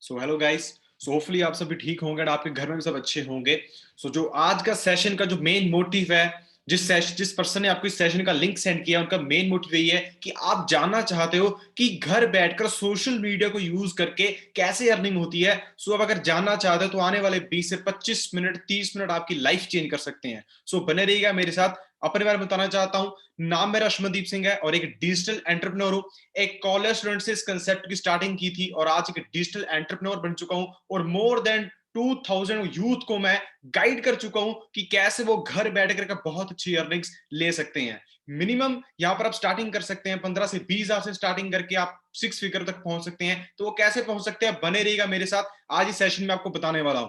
So hello guys. So hopefully आप सभी ठीक होंगे और आपके घर में भी सब अच्छे होंगे। सो जो आज का सेशन का जो मेन मोटिव है, जिस पर्सन ने आपको इस सेशन का लिंक सेंड किया, उनका मेन मोटिव यही है कि आप जानना चाहते हो कि घर बैठकर सोशल मीडिया को यूज करके कैसे अर्निंग होती है। सो अब अगर जानना चाहते हो तो आने वाले 20 से 25 मिनट 30 मिनट आपकी लाइफ चेंज कर सकते हैं। सो बने रहिएगा मेरे साथ। अपने बारे में बताना चाहता हूं। नाम मेरा अशमनदीप सिंह है और एक डिजिटल एंटरप्रेन्योर हूं। एक कॉलेज स्टूडेंट से इस कंसेप्ट की स्टार्टिंग की थी और आज एक डिजिटल एंटरप्रेन्योर बन चुका हूं और मोर देन 2000 यूथ को मैं गाइड कर चुका हूं कि कैसे वो घर बैठ कर बहुत अच्छी अर्निंग्स ले सकते हैं। मिनिमम यहां पर आप स्टार्टिंग कर सकते हैं 15 से 20 हजार से स्टार्टिंग करके आप 6 फिगर तक पहुंच सकते हैं। तो वो कैसे पहुंच सकते हैं, बने रहिएगा मेरे साथ। आज इस सेशन में आपको बताने वाला हूं।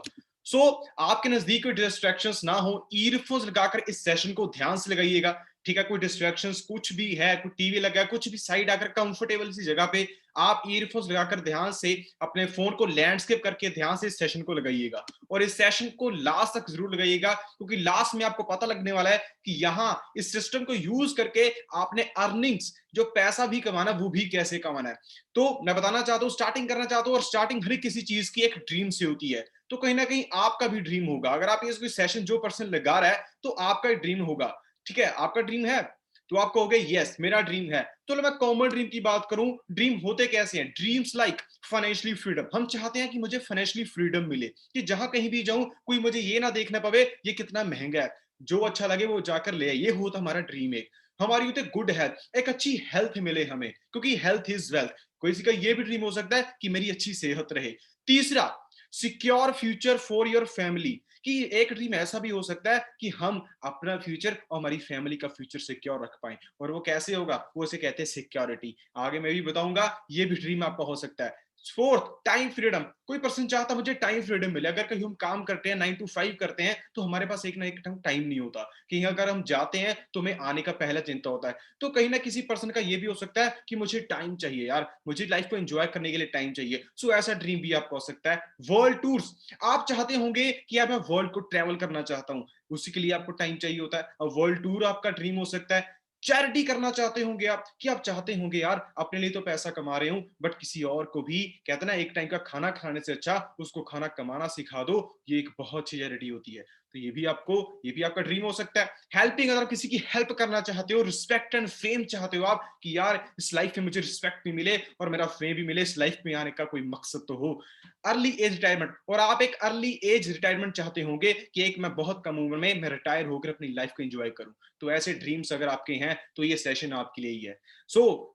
आपके नजदीक कोई डिस्ट्रैक्शंस ना हो, ईयरफोन्स लगाकर इस सेशन को ध्यान से लगाइएगा। ठीक है, कोई डिस्ट्रैक्शंस कुछ भी है, कोई टीवी लगा है, कुछ भी, साइड आकर कंफर्टेबल सी जगह पे आप ईयरफोन्स लगाकर ध्यान से अपने फोन को लैंडस्केप करके ध्यान से इस सेशन को लगाइएगा और इस सेशन को लास्ट तक जरूर लगाइएगा, क्योंकि लास्ट में आपको पता लगने वाला है कि यहाँ इस सिस्टम को यूज करके आपने अर्निंग्स, जो पैसा भी कमाना वो भी कैसे कमाना है। तो मैं बताना चाहता हूँ, स्टार्टिंग करना चाहता हूँ, और स्टार्टिंग हर किसी चीज की एक ड्रीम से होती है। तो कहीं ना कहीं आपका भी ड्रीम होगा। अगर आप ये सेशन जो पर्सन लगा रहा है तो आपका ड्रीम होगा। ठीक है, आपका ड्रीम है तो आप कहोगे यस मेरा ड्रीम है। तो मैं कॉमन ड्रीम की बात करूं, ड्रीम होते कैसे हैं? Dreams like financially freedom. हम चाहते हैं कि मुझे फाइनेंशियली फ्रीडम मिले, कि जहां कहीं भी जाऊं कोई मुझे ये ना देखना पवे ये कितना महंगा है, जो अच्छा लगे वो जाकर ले। ये होता हमारा ड्रीम। एक हमारी होते गुड हेल्थ, एक अच्छी हेल्थ मिले हमें, क्योंकि हेल्थ इज वेल्थ। किसी का ये भी ड्रीम हो सकता है कि मेरी अच्छी सेहत रहे। तीसरा, secure future for your family, कि एक ड्रीम ऐसा भी हो सकता है कि हम अपना फ्यूचर और हमारी फैमिली का फ्यूचर सिक्योर रख पाए। और वो कैसे होगा? वो उसे कहते हैं सिक्योरिटी। आगे मैं भी बताऊंगा, ये भी ड्रीम आपका हो सकता है। Fourth, time freedom. कोई पर्सन चाहता मुझे टाइम फ्रीडम मिले। अगर कहीं हम काम करते हैं 9 to 5 करते हैं तो हमारे पास एक ना एक टाइम नहीं होता। कहीं अगर हम जाते हैं तो हमें आने का पहला चिंता होता है। तो कहीं ना किसी पर्सन का ये भी हो सकता है कि मुझे टाइम चाहिए यार, मुझे लाइफ को एंजॉय करने के लिए टाइम चाहिए। ऐसा ड्रीम भी आपका हो सकता है। वर्ल्ड टूर्स, आप चाहते होंगे कि यार मैं वर्ल्ड को ट्रैवल करना चाहता हूं, उसी के लिए आपको टाइम चाहिए होता है। और वर्ल्ड टूर आपका ड्रीम हो सकता है। चैरिटी करना चाहते होंगे आप, कि आप चाहते होंगे यार अपने लिए तो पैसा कमा रहे हूं बट किसी और को भी, कहते ना, एक टाइम का खाना खाने से अच्छा उसको खाना कमाना सिखा दो। ये एक बहुत अच्छी चैरिटी होती है। तो ये भी आपका ड्रीम हो सकता है। हेल्पिंग, अगर किसी की हेल्प करना चाहते हो। रिस्पेक्ट एंड फेम चाहते हो आप, कि यार इस लाइफ में मुझे रिस्पेक्ट भी मिले और मेरा फेम भी मिले, इस लाइफ में आने का कोई मकसद तो हो। अर्ली एज रिटायरमेंट, और आप एक अर्ली एज रिटायरमेंट चाहते होंगे कि एक मैं बहुत कम उम्र में मैं रिटायर होकर अपनी लाइफ को एंजॉय करूं। तो ऐसे ड्रीम्स अगर आपके हैं तो ये सेशन आपके लिए ही है।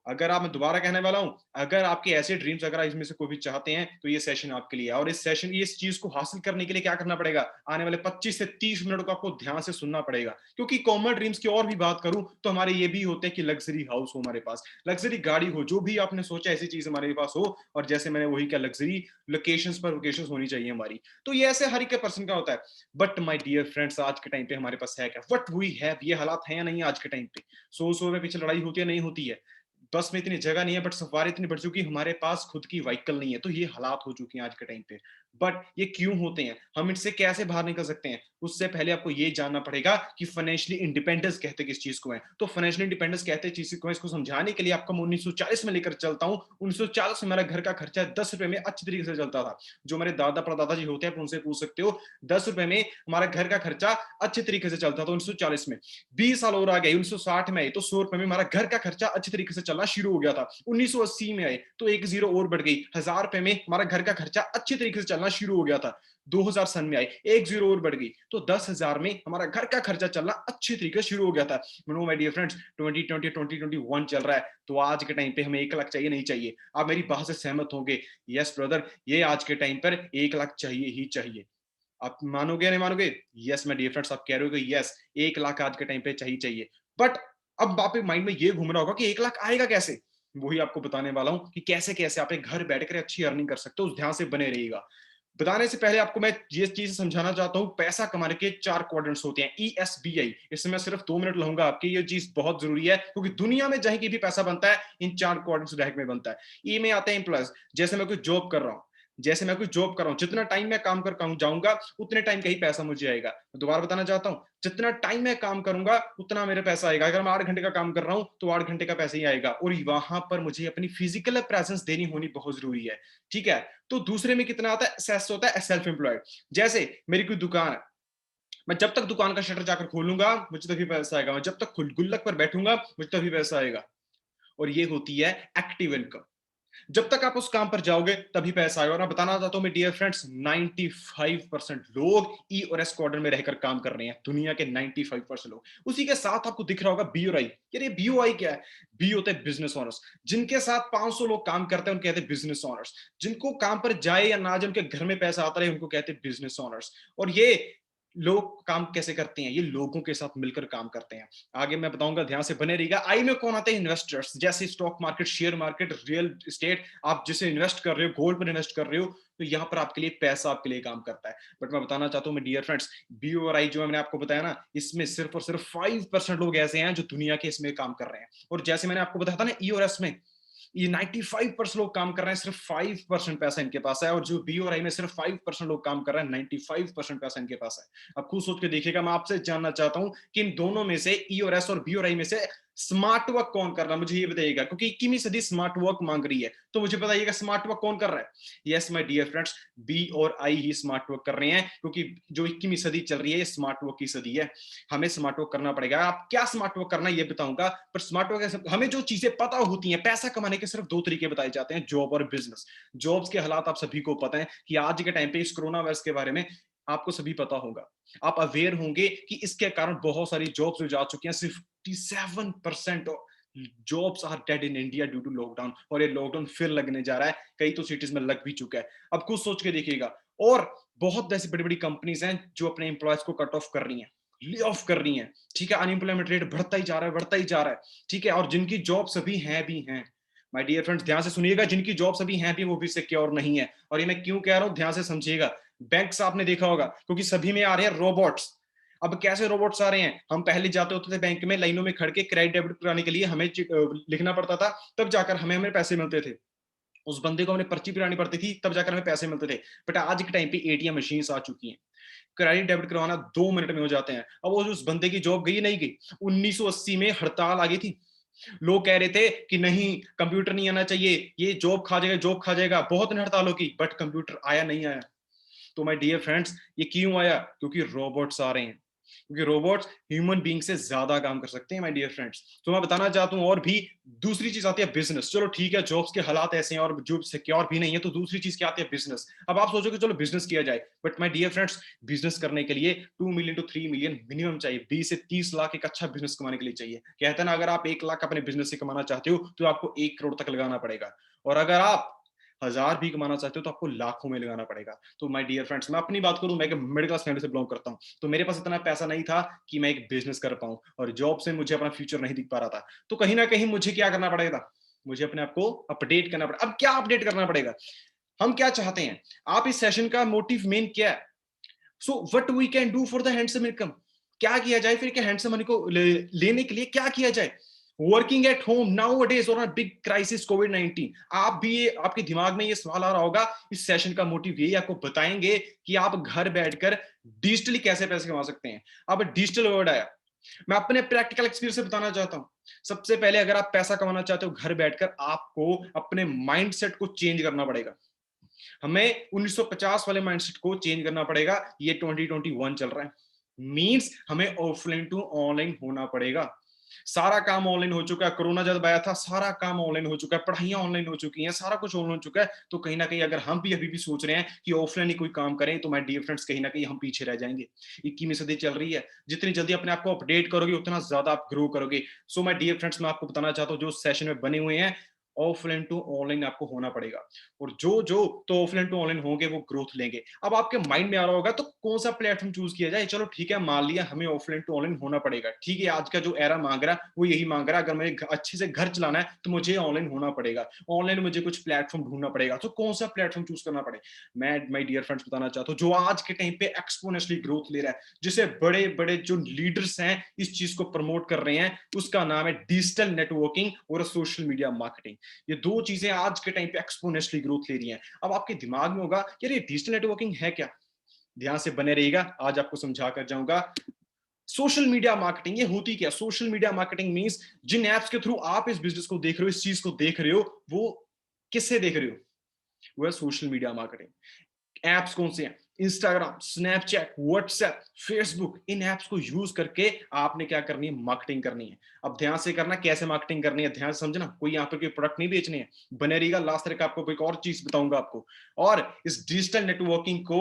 अगर आप, मैं दोबारा कहने वाला हूं, अगर आपके ऐसे ड्रीम्स, अगर इसमें से कोई भी चाहते हैं तो ये सेशन आपके लिए है। और इस चीज को हासिल करने के लिए क्या करना पड़ेगा? आने वाले 25 से 30 मिनट को आपको ध्यान से सुनना पड़ेगा, क्योंकि कॉमन ड्रीम्स की और भी बात करूं तो हमारे ये भी होते हैं कि लग्जरी हाउस हो हमारे पास, लग्जरी गाड़ी हो, जो भी आपने सोचा ऐसी चीज हमारे पास हो। और जैसे मैंने वही क्या, लग्जरी लोकेशंस पर लोकेशंस होनी चाहिए हमारी। तो ये ऐसे हर एक पर्सन का होता है। बट माय डियर फ्रेंड्स, आज के टाइम पे हमारे पास है क्या? व्हाट वी हैव, ये हालात है या नहीं आज के टाइम पे? सौ में पीछे लड़ाई होती है नहीं होती है? बस में इतनी जगह नहीं है, बट सवारी इतनी बढ़ चुकी है, हमारे पास खुद की व्हीकल नहीं है। तो ये हालात हो चुके हैं आज के टाइम पे। बट ये क्यों होते हैं, हम इससे कैसे बाहर निकल सकते हैं? उससे पहले आपको ये जानना पड़ेगा कि फाइनेंशियली इंडिपेंडेंस कहते किस चीज को है। तो फाइनेंशियल इंडिपेंडेंस कहते चीज को है, इसको समझाने के लिए आपको मैं 1940 में लेकर चलता हूँ। 1940 में मेरा घर का खर्चा 10 रुपए में अच्छी तरीके से चलता था। जो मेरे दादा परदादा जी होते हैं आप उनसे पूछ सकते हो। 10 रुपए में हमारा घर का खर्चा अच्छे तरीके से चलता था 1940 में। 20 साल और आ गए, 1960 में आए तो 100 रुपए में हमारा घर का खर्चा अच्छे तरीके से चलना शुरू हो गया था। 1980 में आए तो एक जीरो और बढ़ गई, 1000 रुपए में हमारा घर का खर्चा अच्छे तरीके से चलना शुरू हो गया था। 2000 सन में आए, एक जीरो और बढ़ गई, तो 10,000 में हमारा घर का खर्चा चलना अच्छे तरीके से शुरू हो गया था। नो माय डियर फ्रेंड्स, 2020 2021 चल रहा है, तो आज के टाइम पे हमें 1 लाख चाहिए नहीं चाहिए? आप मेरी बात से सहमत होंगे? यस ब्रदर, ये आज के टाइम पर 1 लाख चाहिए ही चाहिए। आप मानोगे या नहीं मानोगे? यस मैं डियर फ्रेंड्स, आप कह रहे हो कि यस 1 लाख आज के टाइम पे चाहिए चाहिए। बट अब आपके माइंड में ये घूम रहा होगा कि 1 लाख आएगा कैसे? वही आपको बताने वाला हूं कि कैसे कैसे आप एक घर बैठकर अच्छी अर्निंग कर सकते हो। उस ध्यान से बने रहिएगा। बताने से पहले आपको मैं ये चीज समझाना चाहता हूं, पैसा कमाने के 4 क्वाड्रेंट्स होते हैं, ESBI। इसमें मैं सिर्फ 2 मिनट लूंगा आपके, ये चीज बहुत जरूरी है, क्योंकि दुनिया में जहां की भी पैसा बनता है इन 4 क्वाड्रेंट्स रैंक में बनता है। ई में आते हैं एम्प्लॉयज, जैसे मैं कोई जॉब कर रहा हूं, जैसे मैं कोई जॉब कर रहा हूँ, जितना टाइम मैं काम कर जाऊंगा उतने टाइम का ही पैसा मुझे आएगा। मैं दोबारा बताना चाहता हूँ, जितना टाइम मैं काम करूंगा उतना मेरे पैसा आएगा। अगर मैं 8 घंटे का काम कर रहा हूँ तो 8 घंटे का पैसा ही आएगा, और वहां पर मुझे अपनी फिजिकल प्रेजेंस देनी होनी बहुत जरूरी है। ठीक है, तो दूसरे में कितना आता है, सेस होता है सेल्फ एम्प्लॉयड। जैसे मेरी कोई दुकान है, मैं जब तक दुकान का शटर जाकर खोलूंगा मुझे तभी पैसा आएगा, मैं जब तक गुल्लक पर बैठूंगा मुझे तभी पैसा आएगा। और ये होती है एक्टिव इनकम। जब तक आप उस काम पर जाओगे तभी पैसा आएगा। और मैं बताना चाहता हूं मेरे डियर फ्रेंड्स, 95% लोग ई और एस क्वाड्रेंट में रहकर काम कर रहे हैं, दुनिया के 95% लोग। उसी के साथ आपको दिख रहा होगा बी और आई। यार ये बी और आई क्या है? बी होते हैं बिजनेस ओनर्स, जिनके साथ 500 लोग काम करते हैं उनको कहते हैं बिजनेस ओनर्स। जिनको काम पर जाए या ना जाए उनके घर में पैसा आता रहे उनको कहते हैं बिजनेस ओनर्स। और ये लोग काम कैसे करते हैं? ये लोगों के साथ मिलकर काम करते हैं। आगे मैं बताऊंगा, ध्यान से बने रहिएगा। आई में कौन आते हैं? इन्वेस्टर्स। जैसे stock market, share market, real estate, आप जिसे इन्वेस्ट कर रहे हो, गोल्ड पर इन्वेस्ट कर रहे हो, तो यहाँ पर आपके लिए पैसा आपके लिए काम करता है। बट मैं बताना चाहता हूँ मेरे डियर फ्रेंड्स, बी और आई जो मैंने आपको बताया ना, इसमें सिर्फ और सिर्फ 5% लोग ऐसे हैं जो दुनिया के इसमें काम कर रहे हैं। और जैसे मैंने आपको बताया था ना, ई और एस में ये 95% लोग काम कर रहे हैं, सिर्फ 5% पैसा इनके पास है। और जो बी और आई में सिर्फ 5% लोग काम कर रहे हैं, 95% पैसा इनके पास है। अब खुद सोच के देखिएगा, मैं आपसे जानना चाहता हूं कि इन दोनों में से, ई और एस और बी और आई में से स्मार्ट वर्क कौन कर रहा है? मुझे ये बताइएगा, क्योंकि 21वीं सदी स्मार्ट वर्क मांग रही है। तो मुझे बताइएगा स्मार्ट वर्क कौन कर रहा है? यस माय डियर फ्रेंड्स, बी और आई ही स्मार्ट वर्क कर रहे हैं, क्योंकि जो 21वीं सदी चल रही है ये स्मार्ट वर्क की सदी है। हमें स्मार्ट वर्क करना पड़ेगा। आप क्या स्मार्ट वर्क करना है ये बताऊंगा, पर स्मार्ट वर्क हमें जो चीजें पता होती हैं, पैसा कमाने के सिर्फ दो तरीके बताए जाते हैं, जॉब और बिजनेस। जॉब्स के हालात आप सभी को पता है कि आज के टाइम पे इस कोरोना वायरस के बारे में आपको सभी पता होगा। आप अवेयर होंगे कि इसके कारण बहुत सारी जॉब्स जो जा चुकी हैं। 57% jobs are dead in India due to lockdown, और ये लॉकडाउन फिर लगने जा रहा है, कई तो सिटीज में लग भी चुका है। अब कुछ सोच के देखिएगा, और बहुत ऐसी बड़ी बड़ी कंपनीज हैं जो अपने एम्प्लॉयज को कट ऑफ कर रही हैं, ले ऑफ कर रही हैं। ठीक है, अनएम्प्लॉयमेंट रेट बढ़ता ही जा रहा है, बढ़ता ही जा रहा है। ठीक है, और जिनकी जॉब्स अभी हैं भी हैं, माय डियर फ्रेंड्स ध्यान से सुनिएगा, जिनकी जॉब्स अभी हैं भी वो भी सिक्योर नहीं है। और ये मैं क्यों कह रहा हूं, ध्यान से समझिएगा। बैंक्स आपने देखा होगा, क्योंकि सभी में आ रहे हैं रोबोट्स। अब कैसे रोबोट्स आ रहे हैं? हम पहले जाते होते थे बैंक में, लाइनों में खड़ के क्रेडिट डेबिट कराने के लिए हमें लिखना पड़ता था, तब जाकर हमें हमें पैसे मिलते थे। उस बंदे को हमें पर्ची पिरानी पड़ती थी, तब जाकर हमें पैसे मिलते थे। बट आज के टाइम पे एटीएम मशीन आ चुकी हैं, क्रेडिट डेबिट करवाना 2 मिनट में हो जाते हैं। अब वो जो उस बंदे की जॉब गई नहीं गई? 1980 में हड़ताल आ गई थी, लोग कह रहे थे कि नहीं कंप्यूटर नहीं आना चाहिए, ये जॉब खा जाएगा, जॉब खा जाएगा। बहुत ने हड़तालों की, बट कंप्यूटर आया नहीं आया। तो माय डियर फ्रेंड्स, ये क्यों आया? क्योंकि रोबोट्स आ रहे हैं, क्योंकि रोबोट्स ह्यूमन बीइंग से ज्यादा काम कर सकते हैं माय डियर फ्रेंड्स। तो मैं बताना चाहता हूं, और भी दूसरी चीज आती है बिजनेस। चलो ठीक है, जॉब्स के हालात ऐसे हैं और जॉब सिक्योर भी नहीं है, तो दूसरी चीज क्या आती है? बिजनेस। अब आप सोचोगे चलो बिजनेस किया जाए, but my dear friends, business करने के लिए 2 मिलियन टू 3 मिलियन मिनिमम चाहिए। 20 से 30 लाख एक अच्छा बिजनेस कमाने के लिए चाहिए। कहते हैं ना, अगर आप 1 लाख अपने बिजनेस से कमाना चाहते हो तो आपको 1 करोड़ तक लगाना पड़ेगा, और अगर आप 1000 भी कमाना चाहते हो तो आपको लाखों में लगाना पड़ेगा। तो माय डियर फ्रेंड्स, मैं अपनी बात करूं, मैं एक मिडिल क्लास फैमिली से बिलोंग करता हूं, तो मेरे पास इतना पैसा नहीं था कि मैं एक बिजनेस कर पाऊं, और जॉब से मुझे अपना फ्यूचर नहीं दिख पा रहा था। तो कहीं ना कहीं मुझे क्या करना पड़ेगा? मुझे अपने आप को अपडेट करना पड़ेगा। अब क्या अपडेट करना पड़ेगा? हम क्या चाहते हैं? आप इस सेशन का मोटिव मेन क्या है? So what we can do for the handsome income. क्या किया जाए फिर? क्या हैंडसम मनी को लेने के लिए क्या किया जाए? Working at home now days और बिग क्राइसिस कोविड-19। आप भी ये, आपके दिमाग में ये सवाल आ रहा होगा। इस सेशन का मोटिव यही आपको बताएंगे कि आप घर बैठकर डिजिटली कैसे पैसे कमा सकते हैं। अब डिजिटल वर्ड आया, मैं अपने प्रैक्टिकल एक्सपीरियंस से बताना चाहता हूं। सबसे पहले अगर आप पैसा कमाना चाहते हो घर बैठकर, आपको अपने माइंडसेट को चेंज करना पड़ेगा। हमें 1950 वाले माइंडसेट को चेंज करना पड़ेगा। ये 2021 चल रहा है, मींस हमें ऑफलाइन टू ऑनलाइन होना पड़ेगा। सारा काम ऑनलाइन हो चुका है, कोरोना जब आया था सारा काम ऑनलाइन हो चुका है, पढ़ाइयां ऑनलाइन हो चुकी हैं, सारा कुछ ऑनलाइन हो चुका है। तो कहीं ना कहीं अगर हम भी अभी भी सोच रहे हैं कि ऑफलाइन ही कोई काम करें, तो माय डियर फ्रेंड्स कहीं ना कहीं हम पीछे रह जाएंगे। 21वीं सदी चल रही है, जितनी जल्दी अपने आप को अपडेट करोगे उतना ज्यादा आप ग्रो करोगे। सो माय डियर फ्रेंड्स, मैं आपको बताना चाहता हूँ, जो सेशन में बने हुए हैं, ऑफलाइन टू ऑनलाइन आपको होना पड़ेगा। और जो जो तो ऑफलाइन टू ऑनलाइन होंगे वो ग्रोथ लेंगे। अब आपके माइंड में आ रहा होगा तो कौन सा प्लेटफॉर्म चूज किया जाए? चलो ठीक है, मान लिया हमें ऑफलाइन टू ऑनलाइन होना पड़ेगा। ठीक है, आज का जो एरा मांग रहा है वो यही मांग रहा है, अगर मैं अच्छे से घर चलाना है तो मुझे ऑनलाइन होना पड़ेगा, ऑनलाइन मुझे कुछ प्लेटफॉर्म ढूंढना पड़ेगा। तो कौन सा प्लेटफॉर्म चूज करना पड़े? मैं माय डियर फ्रेंड्स बताना चाहता हूँ, जो आज के टाइम पे एक्सपोनेंशियली ग्रोथ ले रहा है, जिसे बड़े बड़े जो लीडर्स हैं इस चीज को प्रमोट कर रहे हैं, उसका नाम है डिजिटल नेटवर्किंग और सोशल मीडिया मार्केटिंग। ये दो चीजें आज के टाइम पे एक्सपोनेंशियली ग्रोथ ले रही हैं। अब आपके दिमाग में होगा यार ये डिजिटल नेटवर्किंग है क्या? ध्यान से बने रहिएगा, आज आपको समझा कर जाऊंगा। सोशल मीडिया मार्केटिंग ये होती क्या? सोशल मीडिया मार्केटिंग मींस जिन एप्स के थ्रू आप इस बिजनेस को देख रहे हो, इस चीज को देख रहे हो, वो किससे देख रहे हो? वो है सोशल मीडिया मार्केटिंग। एप्स कौन से हैं? इंस्टाग्राम, स्नैपचैट, व्हाट्सएप, फेसबुक, इन एप्स को यूज करके आपने क्या करनी है? मार्केटिंग करनी है। अब ध्यान से करना, कैसे मार्केटिंग करनी है ध्यान से समझना। कोई यहाँ पर कोई प्रोडक्ट नहीं बेचने हैं, बने रहिएगा, लास्ट तक आपको कोई और चीज बताऊंगा आपको। और इस डिजिटल नेटवर्किंग को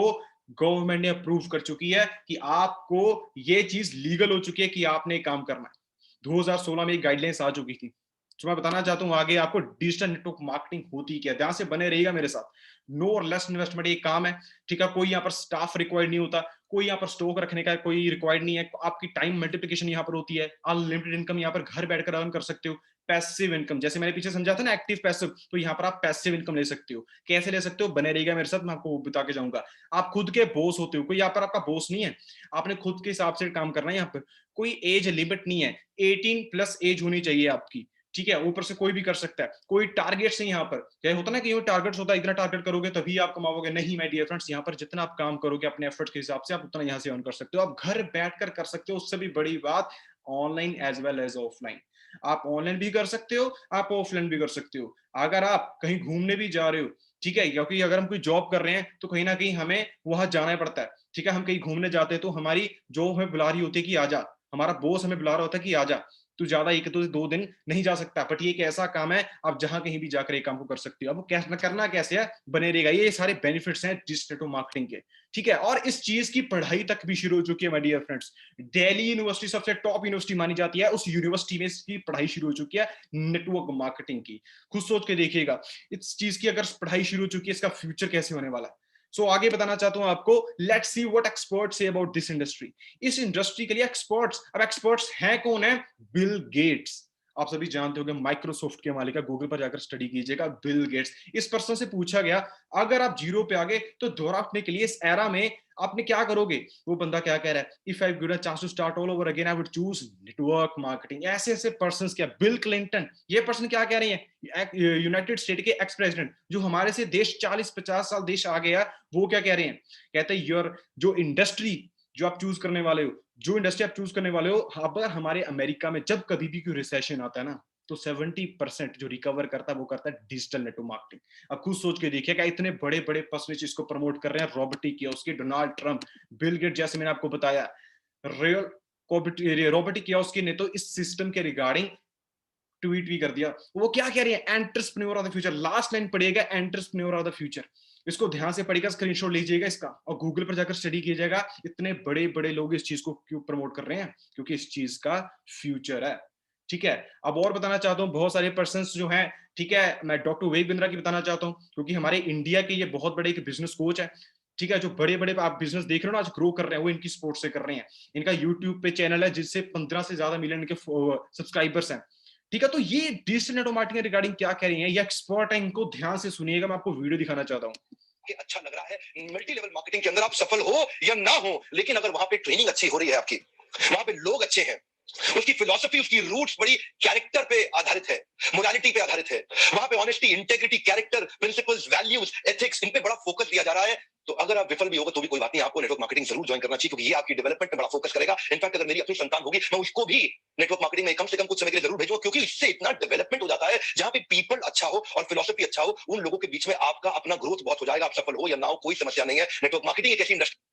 गवर्नमेंट ने अप्रूव कर चुकी है कि आपको ये चीज लीगल हो चुकी है कि आपने काम करना है। 2016 में एक गाइडलाइंस आ चुकी थी। तो मैं बताना चाहता हूं आगे आपको डिजिटल नेटवर्क मार्केटिंग होती क्या। ध्यान से बने रहिएगा मेरे साथ। नो और लेस इन्वेस्टमेंट ये काम है, ठीक है। कोई यहाँ पर स्टाफ रिक्वायर्ड नहीं होता, कोई यहाँ पर स्टॉक रखने का कोई रिक्वायर्ड नहीं है। आपकी टाइम मल्टीप्लिकेशन यहाँ पर होती है। अनलिमिटेड इनकम यहाँ पर घर बैठकर अर्न कर सकते हो। पैसिव इनकम, जैसे मैंने पीछे समझा था ना एक्टिव पैसिव, तो यहाँ पर आप पैसिव इनकम ले सकते हो। कैसे ले सकते हो? बने रहिएगा मेरे साथ, मैं आपको बता के जाऊंगा। आप खुद के बॉस होते हो, कोई यहाँ पर आपका बॉस नहीं है। आपने खुद के हिसाब से काम करना है। यहाँ पर कोई एज लिमिट नहीं है, 18+ एज होनी चाहिए आपकी, ठीक है। ऊपर से कोई भी कर सकता है, कोई टारगेट्स नहीं यहाँ पर। क्या होता ना कि ये टारगेट्स होता है, इतना टारगेट करोगे तभी आप कमाओगे, नहीं माय डियर फ्रेंड्स। यहाँ पर जितना आप काम करोगे अपने एफर्ट्स के हिसाब से, आप उतना यहाँ से अर्न कर सकते हो। आप घर बैठकर कर सकते हो, उससे भी बड़ी बात online as well as offline. आप ऑनलाइन भी कर सकते हो, आप ऑफलाइन भी कर सकते हो। अगर आप कहीं घूमने भी जा रहे हो, ठीक है, क्योंकि अगर हम कोई जॉब कर रहे हैं तो कहीं ना कहीं हमें वहां जाना पड़ता है, ठीक है। हम कहीं घूमने जाते हैं तो हमारी जॉब हमें बुला रही होती है कि आजा, हमारा बॉस हमें बुला रहा होता है कि आजा, तू ज्यादा 1 2 दिन नहीं जा सकता। बट ये एक ऐसा काम है, आप जहां कहीं भी जाकर ये काम को कर सकते हो। अब कैसे करना कैसे है, बने रहेगा। ये सारे बेनिफिट्स हैं डिजिटल मार्केटिंग के, ठीक है। और इस चीज की पढ़ाई तक भी शुरू हो चुकी है my dear friends. Delhi university सबसे टॉप यूनिवर्सिटी मानी जाती है, उस यूनिवर्सिटी में इसकी पढ़ाई शुरू हो चुकी है नेटवर्क मार्केटिंग की। खुद सोच के देखिएगा, इस चीज की अगर पढ़ाई शुरू हो चुकी है, इसका फ्यूचर कैसे होने वाला है। आगे बताना चाहता हूं आपको, let's see what experts say about this industry. इस इंडस्ट्री के लिए एक्सपर्ट्स, अब एक्सपर्ट्स हैं कौन है? Bill Gates. आप सभी जानते होंगे माइक्रोसॉफ्ट के मालिक है। गूगल पर जाकर स्टडी कीजिएगा, बिल गेट्स। इस पर्सन से पूछा गया, अगर आप जीरो पे आ गए तो दोबारा उठने के लिए इस एरा में आपने क्या करोगे? वो बंदा क्या कह रहा है? If I give a chance to start all over again I would choose network marketing. ऐसे ऐसे पर्संस, क्या बिल क्लिंटन, ये पर्सन क्या कह रही है? यूनाइटेड स्टेट के एक्स प्रेसिडेंट, जो हमारे से देश 40-50 साल देश आ गया, वो क्या कह रहे हैं? कहते हैं योर जो इंडस्ट्री जो आप चूज करने वाले हो, जो इंडस्ट्री आप चूज करने वाले हो, अगर हमारे अमेरिका में जब कभी भी कोई रिसेशन आता है ना, तो 70% जो रिकवर करता है वो करता है डिजिटल नेटवर्क मार्केटिंग। अब खुद सोच के देखिएगा, इतने बड़े बड़े पर्सनैलिटी इसको प्रमोट कर रहे हैं। Robert Kiyosaki, Donald Trump, Bill Gate, जैसे मैंने आपको बताया, रॉबर्ट कियोस्की ने तो इस सिस्टम के रिगार्डिंग ट्वीट भी कर दिया। वो क्या कह रही है? Entrepreneur of the future. Last line पढ़िएगा, एंटरप्रेन्योर ऑफ द फ्यूचर। इसको ध्यान से पढ़िएगा, स्क्रीनशॉट लीजिएगा इसका और गूगल पर जाकर स्टडी कीजिएगा। इतने बड़े बड़े लोग इस चीज को क्यों प्रमोट कर रहे हैं? क्योंकि इस चीज का फ्यूचर है, ठीक है। अब और बताना चाहता हूँ, बहुत सारे पर्सन जो हैं, ठीक है, मैं डॉक्टर विवेक बिंद्रा की बताना चाहता हूँ, क्योंकि हमारे इंडिया के ये बहुत बड़े एक बिजनेस कोच है, ठीक है। जो बड़े बड़े आप बिजनेस देख रहे हो ना आज ग्रो कर रहे हैं, वो इनकी सपोर्ट से कर रहे हैं। इनका यूट्यूब पे चैनल है जिससे 15 से ज्यादा मिलियन इनके सब्सक्राइबर्स हैं, ठीक है। तो ये डिजिटल नेटवर्क मार्केटिंग रिगार्डिंग क्या कह रही है, ये एक्सपर्ट है, इनको ध्यान से सुनिएगा। मैं आपको वीडियो दिखाना चाहता हूँ कि अच्छा लग रहा है मल्टी लेवल मार्केटिंग के अंदर आप सफल हो या ना हो, लेकिन अगर वहां पे ट्रेनिंग अच्छी हो रही है आपकी, वहां पे लोग अच्छे हैं, उसकी फिलॉसफी, उसकी रूट्स बड़ी कैरेक्टर पे आधारित है, मोरालिटी पे आधारित है, वहां पे honesty, integrity, character, principles, values, ethics, इन पे बड़ा फोकस दिया जा रहा है, तो अगर आप विफल भी होगा तो भी कोई बात नहीं, आपको नेटवर्क मार्केटिंग जरूर ज्वाइन करना चाहिए, क्योंकि ये आपकी डेवलपमेंट पे बड़ा फोकस करेगा। इनफैक्ट अगर मेरी अपनी संतान होगी, मैं उसको भी नेटवर्क मार्केटिंग में कम से कम कुछ समय के लिए जरूर भेजूंगा, क्योंकि इससे इतना डेवलपमेंट हो जाता है, जहां पे पीपल अच्छा हो और फिलॉसफी अच्छा हो, उन लोगों के बीच में आपका अपना ग्रोथ बहुत हो जाएगा। आप सफल हो या ना हो, कोई समस्या नहीं है। नेटवर्क मार्केटिंग एक ऐसी इंडस्ट्री।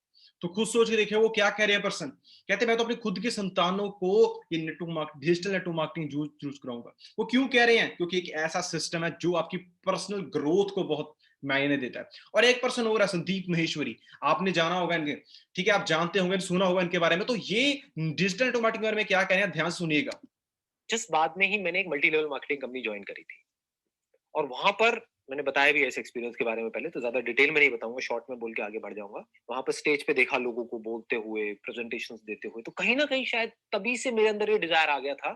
तो खुद सोच के देखिए वो क्या कह रहे हैं पर्सन। कहते मैं तो अपनी खुद की संतानों को ये डिजिटल नेटवर्क मार्केटिंग चूज कराऊंगा। वो क्यों कह रहे हैं? क्योंकि एक ऐसा सिस्टम है जो आपकी पर्सनल ग्रोथ को बहुत मायने देता है। और एक पर्सन और है संदीप महेश्वरी, आपने जाना होगा इनके, ठीक है, आप जानते होंगे, सुना होगा इनके बारे में। तो ये डिजिटल नेटवर्क मार्केटिंग के बारे में क्या कह रहे हैं, ध्यान से सुनिएगा। जिस बाद में ही मैंने एक multi level marketing company join करी थी, और वहां पर मैंने बताया भी ऐसे एक्सपीरियंस के बारे में पहले, तो ज्यादा डिटेल में नहीं बताऊंगा, शॉर्ट में बोल के आगे बढ़ जाऊंगा। वहां पर स्टेज पे देखा लोगों को बोलते हुए, प्रेजेंटेशंस देते हुए, तो कहीं ना कहीं शायद तभी से मेरे अंदर ये डिजायर आ गया था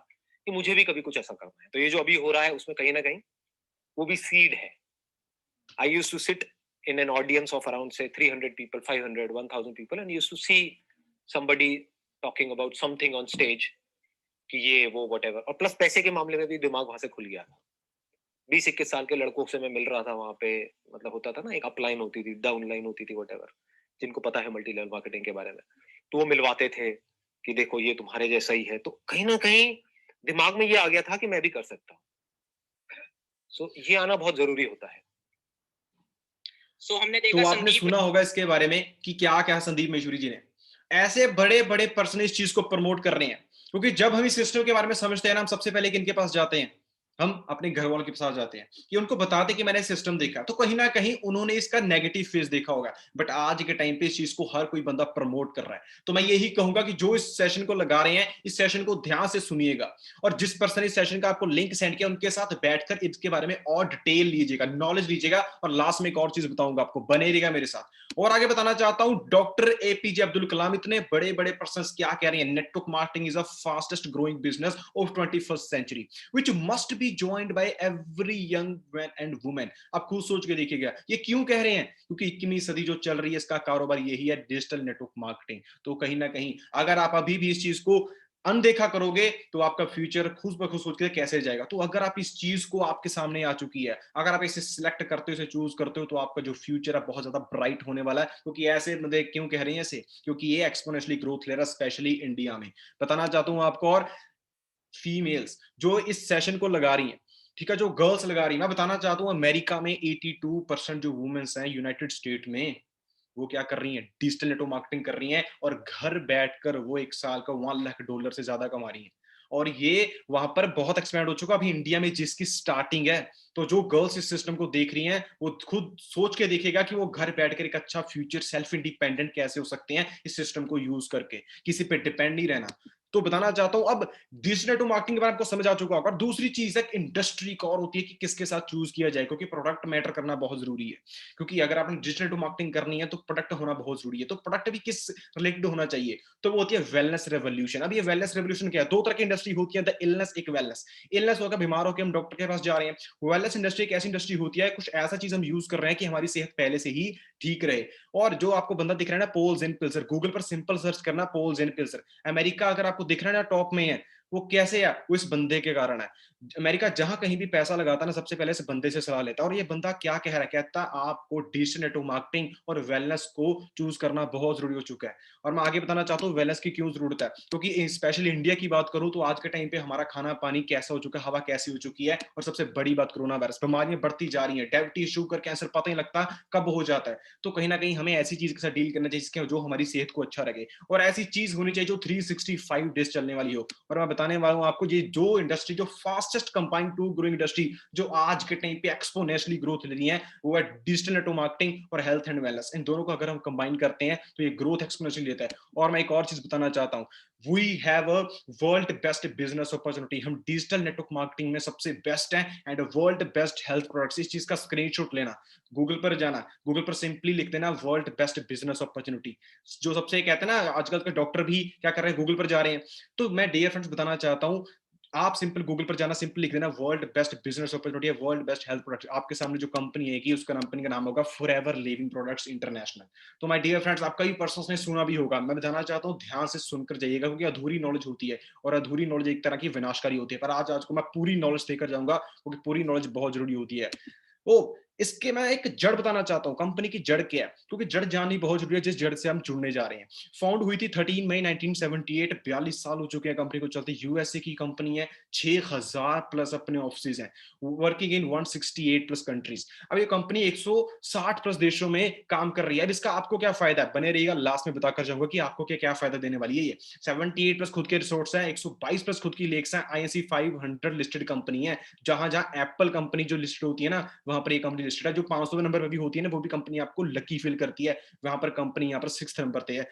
कि मुझे भी कभी कुछ ऐसा करना है। तो ये जो अभी हो रहा है उसमें कहीं ना कहीं वो भी सीड है। I used to sit in an audience of around say 300 people, 500, 1000 people, and used to see somebody talking about something on stage कि ये वो whatever, और प्लस पैसे के मामले में भी दिमाग वहां से खुल गया था। 20-21 साल के लड़कों से मैं मिल रहा था वहाँ पे, मतलब होता था ना, एक अप लाइन होती थी, डाउन लाइन होती थी, व्हाटएवर, जिनको पता है मल्टी लेवल मार्केटिंग के बारे में। तो वो मिलवाते थे कि देखो ये तुम्हारे जैसा ही है, तो कहीं न कहीं दिमाग में ये आ गया था कि मैं भी कर सकता हूँ। सो ये आना बहुत ज़रूरी होता है। सो हमने देखा तो आपने संदीप सुना होगा इसके बारे में कि क्या क्या संदीप महेश्वरी जी ने ऐसे बड़े बड़े पर्सन इस चीज को प्रमोट कर रहे हैं, क्योंकि जब हम इस सिस्टम के बारे में समझते हैं ना, हम सबसे पहले किनके पास जाते हैं, हम अपने घर वालों के पास जाते हैं कि उनको बताते कि मैंने सिस्टम देखा, तो कहीं ना कहीं उन्होंने इसका नेगेटिव फेस देखा होगा। बट आज के टाइम पे इस चीज को हर कोई बंदा प्रमोट कर रहा है। तो मैं यही कहूंगा कि जो इस सेशन को लगा रहे हैं, इस सेशन को ध्यान से सुनिएगा, और जिस पर्सन इस सेशन का आपको लिंक सेंड किया उनके साथ बैठकर इसके बारे में और डिटेल लीजिएगा, नॉलेज लीजिएगा। और लास्ट में एक और चीज बताऊंगा आपको, बने रहिएगा मेरे साथ। और आगे बताना चाहता हूं, डॉक्टर एपीजे अब्दुल कलाम, इतने बड़े बड़े पर्सन क्या कह रहे हैं, network marketing is a fastest growing business of 21st century which must be joined by every young man and women. आप खुद सोच के देखिएगा ये क्यों कह रहे हैं, क्योंकि 21वीं सदी जो चल रही है इसका कारोबार यही है, डिजिटल नेटवर्क मार्केटिंग। तो कहीं ना कहीं अगर आप अभी भी इस चीज को अनदेखा करोगे तो आपका फ्यूचर खुद ब खुद सोच के कैसे जाएगा। तो अगर आप इस चीज को आपके सामने आ चुकी है, अगर आप इसे सिलेक्ट करते हो, इसे चूज करते हो, तो आपका जो फ्यूचर है बहुत ज्यादा ब्राइट होने वाला है। क्योंकि ऐसे मतलब क्यों कह रहे हैं ऐसे, क्योंकि ये एक्सपोनेंशियली ग्रोथ ले रहा है, स्पेशली इंडिया में। बताना चाहता हूं आपको, और फीमेल्स जो इस सेशन को लगा रही हैं, ठीक है, जो गर्ल्स लगा रही है, मैं बताना चाहता हूँ अमेरिका में 82% जो वुमेन्स हैं यूनाइटेड स्टेट में, वो क्या कर रही हैं, डिजिटल नेटवर्क मार्केटिंग कर रही हैं, और घर बैठकर वो एक साल का $1 लाख से ज्यादा कमा रही हैं। और ये वहां पर बहुत एक्सपेंड हो चुका, अभी इंडिया में जिसकी स्टार्टिंग है। तो जो गर्ल्स इस सिस्टम को देख रही हैं वो खुद सोच के देखेगा कि वो घर बैठकर एक अच्छा फ्यूचर सेल्फ इंडिपेंडेंट कैसे हो सकते हैं इस सिस्टम को यूज करके, किसी पे डिपेंड नहीं रहना। तो बताना चाहता हूं, अब डिजिटल नेटवर्क मार्केटिंग के बारे में आपको समझ आ चुका होगा। दूसरी चीज है इंडस्ट्री का, और होती है कि किसके साथ चूज किया जाए, क्योंकि प्रोडक्ट मैटर करना बहुत जरूरी है। क्योंकि अगर आपने डिजिटल नेटवर्क मार्केटिंग करनी है तो प्रोडक्ट होना बहुत जरूरी है। तो प्रोडक्ट भी किस रिलेटेड होना चाहिए, तो वो होती है वेलनेस रेवोल्यूशन। अब ये वेलनेस रेवोल्यूशन क्या है, दो तरह की इंडस्ट्री होती है, द इलनेस, एक वेलनेस। इलनेस होगा बीमार होकर हम डॉक्टर के पास जा रहे हैं। वेलनेस इंडस्ट्री एक ऐसी इंडस्ट्री होती है, कुछ ऐसा चीज हम यूज कर रहे हैं कि हमारी सेहत पहले से ही ठीक रहे। और जो आपको बंदा दिख रहा है ना, पोल जेन पिल्सर, गूगल पर सिंपल सर्च करना पोल जेन पिल्सर, अमेरिका अगर आपको दिख रहा है ना टॉप में है, वो कैसे है, वो इस बंदे के कारण है। अमेरिका जहां कहीं भी पैसा लगाता है ना, सबसे पहले इस बंदे से सलाह लेता है। और ये बंदा क्या कह रहा है, कहता है आपको डिजिटल नेटवर्क मार्केटिंग और वेलनेस को चूज करना बहुत जरूरी हो चुका है। और मैं आगे बताना चाहता हूँ वेलनेस की क्यों जरूरत है, क्योंकि स्पेशली इंडिया की बात करूं तो आज के टाइम पे हमारा खाना पानी कैसा हो चुका है, हवा कैसी हो चुकी है, और सबसे बड़ी बात कोरोना वायरस, बीमारियां बढ़ती जा रही है, डायबिटीज, शुगर, कैंसर, पता ही लगता कब हो जाता है। तो कहीं ना कहीं हमें ऐसी चीज के साथ डील करना चाहिए जिसके जो हमारी सेहत को अच्छा रखे, और ऐसी चीज होनी चाहिए जो 365 डेज चलने वाली हो। और मैं बताने वाला हूं आपको, ये जो इंडस्ट्री, जो fastest combined to growing industry जो आज के टाइम पे एक्सपोनेंशियली ग्रोथ ले रही है, वो है डिजिटल नेटवर्क मार्केटिंग और हेल्थ एंड वेलनेस। इन दोनों को अगर हम कंबाइन करते हैं तो ये ग्रोथ एक्सपोनेंशियली लेता है। और मैं एक और चीज बताना चाहता हूं, we have a world best business opportunity, हम डिजिटल नेटवर्क मार्केटिंग में सबसे बेस्ट हैं, and world best health products. इस चीज का स्क्रीनशॉट लेना, गूगल पर जाना, गूगल पर सिंपली लिख देना वर्ल्ड बेस्ट बिजनेस अपॉर्चुनिटी। जो सबसे कहते हैं ना, आजकल के डॉक्टर भी क्या कर रहे हैं, गूगल पर जा रहे हैं। तो मैं डियर फ्रेंड्स बताना चाहता हूं, आप सिंपल गूगल पर जाना, सिंपल लिख देना world best business opportunity, world best health products. आपके सामने जो कंपनी है कि उसका कंपनी का नाम होगा फॉरएवर लिविंग प्रोडक्ट्स इंटरनेशनल। तो माय डियर फ्रेंड्स, आपका भी पर्सन ने सुना भी होगा, मैं बताना चाहता हूँ ध्यान से सुनकर जाइएगा, क्योंकि अधूरी नॉलेज होती है, और अधूरी नॉलेज एक तरह की विनाशकारी होती है। पर आज को मैं पूरी नॉलेज देकर जाऊंगा, क्योंकि पूरी नॉलेज बहुत जरूरी होती है। ओ, इसके मैं एक जड़ बताना चाहता हूँ, कंपनी की जड़ क्या है, क्योंकि जड़ जाननी बहुत जरूरी है, जिस जड़ से हम जुड़ने जा रहे हैं। फाउंड हुई थी 13 मई 1978, 42 साल हो चुके हैं कंपनी को चलती। यूएसए की कंपनी है, 6000 प्लस अपने ऑफिस हैं, वर्किंग इन 168 प्लस कंट्रीज। अब ये कंपनी 160 प्लस देशों में काम कर रही है। अब इसका आपको क्या फायदा है, बने रहिएगा, लास्ट में बताकर जाऊंगा कि आपको क्या क्या फायदा देने वाली है ये। 78 प्लस खुद के रिसोर्स है, 122 प्लस खुद की लेक्स है, आईएनसी 500 लिस्टेड कंपनी है। जहां जहां एप्पल कंपनी जो लिस्टेड होती है ना, वहां पर ये कंपनी लिस्टेड है। जो 500 नंबर पर भी होती है ना, वो भी कंपनी आपको लकी फील करती है, वहां पर कंपनी यहाँ पर 6th नंबर पे है।